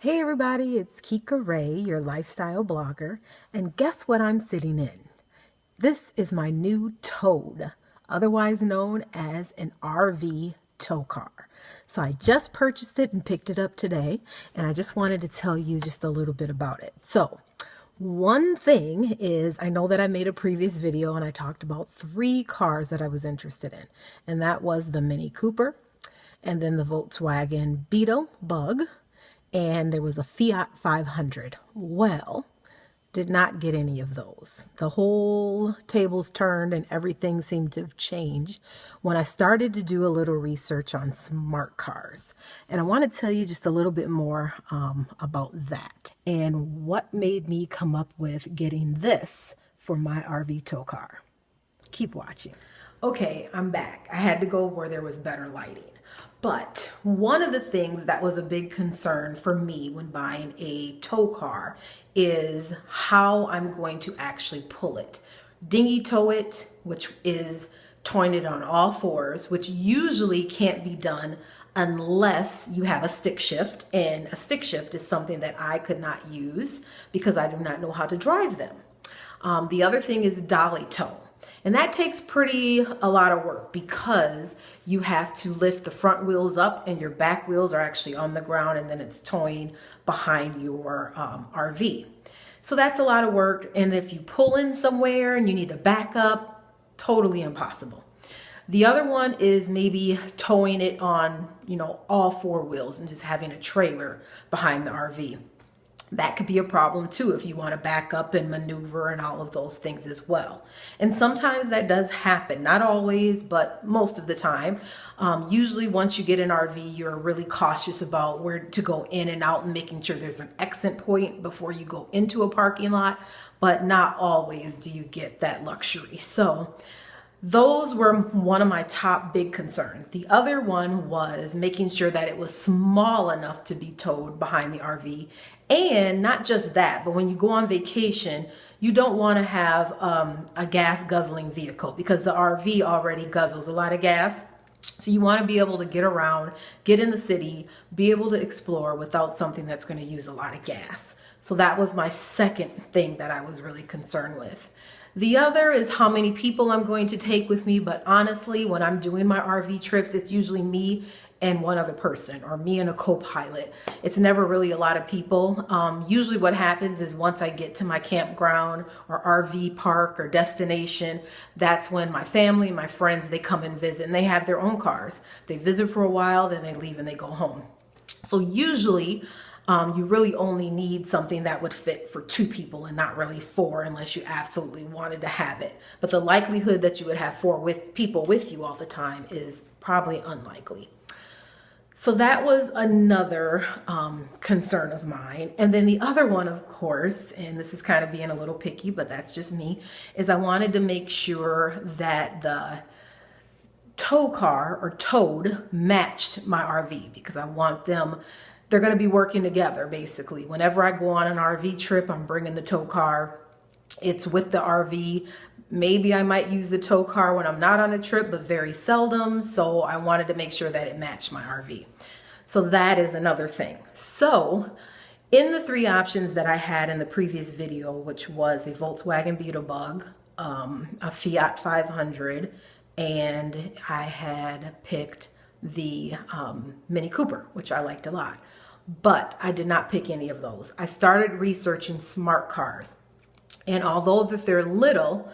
Hey everybody, it's Kika Ray, your lifestyle blogger, and guess what I'm sitting in? This is my new Toad, otherwise known as an RV tow car. So I just purchased it and picked it up today, and I just wanted to tell you just a little bit about it. So one thing is, I know that I made a previous video and I talked about 3 cars that I was interested in, and that was the Mini Cooper, and then the Volkswagen Beetle Bug, and there was a Fiat 500. Well, did not get any of those. The whole tables turned and everything seemed to have changed when I started to do a little research on smart cars. And I want to tell you just a little bit more about that and what made me come up with getting this for my RV tow car. Keep watching. Okay, I'm back. I had to go where there was better lighting. But one of the things that was a big concern for me when buying a tow car is how I'm going to actually pull it. Dinghy tow it, which is towing it on all fours, which usually can't be done unless you have a stick shift. And a stick shift is something that I could not use because I do not know how to drive them. The other thing is dolly tow. And that takes a lot of work because you have to lift the front wheels up and your back wheels are actually on the ground, and then it's towing behind your RV. So that's a lot of work. And if you pull in somewhere and you need to back up, totally impossible. The other one is maybe towing it on, all 4 wheels and just having a trailer behind the RV. That could be a problem too if you want to back up and maneuver and all of those things as well. And sometimes that does happen, not always, but most of the time. Usually once you get an RV, you're really cautious about where to go in and out and making sure there's an exit point before you go into a parking lot, but not always do you get that luxury. So those were one of my top big concerns. The other one was making sure that it was small enough to be towed behind the RV. And not just that, but when you go on vacation, you don't want to have a gas guzzling vehicle because the RV already guzzles a lot of gas. So you want to be able to get around, get in the city, be able to explore without something that's going to use a lot of gas. So that was my second thing that I was really concerned with. The other is how many people I'm going to take with me, but honestly, when I'm doing my RV trips, it's usually me and one other person, or me and a co-pilot. It's never really a lot of people. Usually what happens is once I get to my campground or RV park or destination, that's when my family, my friends, they come and visit, and they have their own cars. They visit for a while, then they leave and they go home. So usually you really only need something that would fit for 2 people and not really 4 unless you absolutely wanted to have it. But the likelihood that you would have 4 people with you all the time is probably unlikely. So that was another concern of mine. And then the other one, of course, and this is kind of being a little picky, but that's just me, is I wanted to make sure that the tow car or Toad matched my RV because I want them, they're going to be working together basically. Whenever I go on an RV trip, I'm bringing the tow car. It's with the RV. Maybe I might use the tow car when I'm not on a trip, but very seldom. So I wanted to make sure that it matched my RV. So that is another thing. So in the 3 options that I had in the previous video, which was a Volkswagen Beetle Bug, a Fiat 500, and I had picked the Mini Cooper, which I liked a lot. But I did not pick any of those. I started researching smart cars. And although they're little,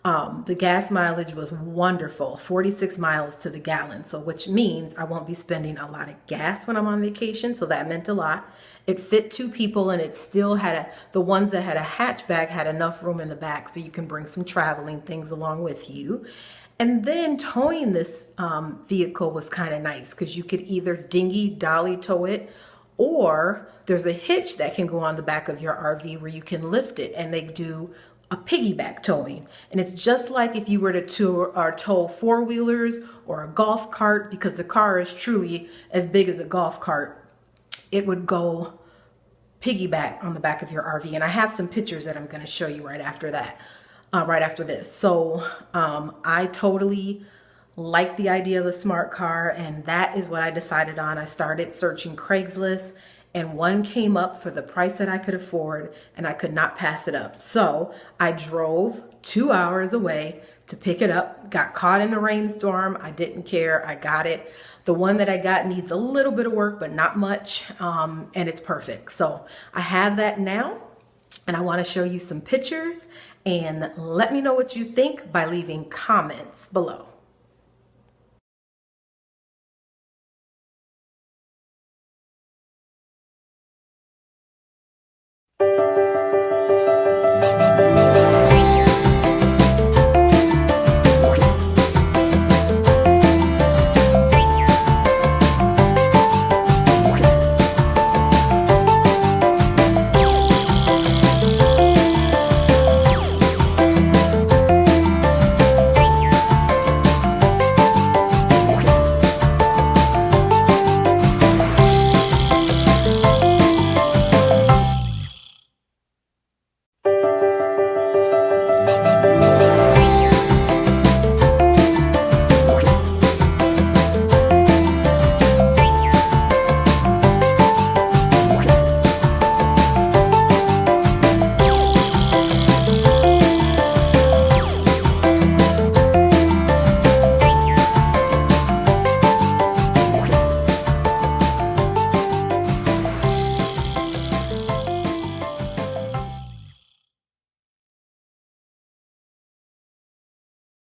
the gas mileage was wonderful, 46 miles to the gallon. So which means I won't be spending a lot of gas when I'm on vacation. So that meant a lot. It fit 2 people, and it still had the ones that had a hatchback had enough room in the back so you can bring some traveling things along with you. And then towing this vehicle was kind of nice because you could either dinghy dolly tow it, or there's a hitch that can go on the back of your RV where you can lift it, and they do a piggyback towing. And it's just like if you were to tow 4-wheelers or a golf cart, because the car is truly as big as a golf cart. It would go piggyback on the back of your RV. And I have some pictures that I'm going to show you right after that, right after this. So I totally like the idea of a smart car, and that is what I decided on. I started searching Craigslist, and one came up for the price that I could afford, and I could not pass it up. So I drove 2 hours away to pick it up, got caught in a rainstorm. I didn't care. I got it. The one that I got needs a little bit of work, but not much, and it's perfect. So I have that now, and I want to show you some pictures, and let me know what you think by leaving comments below.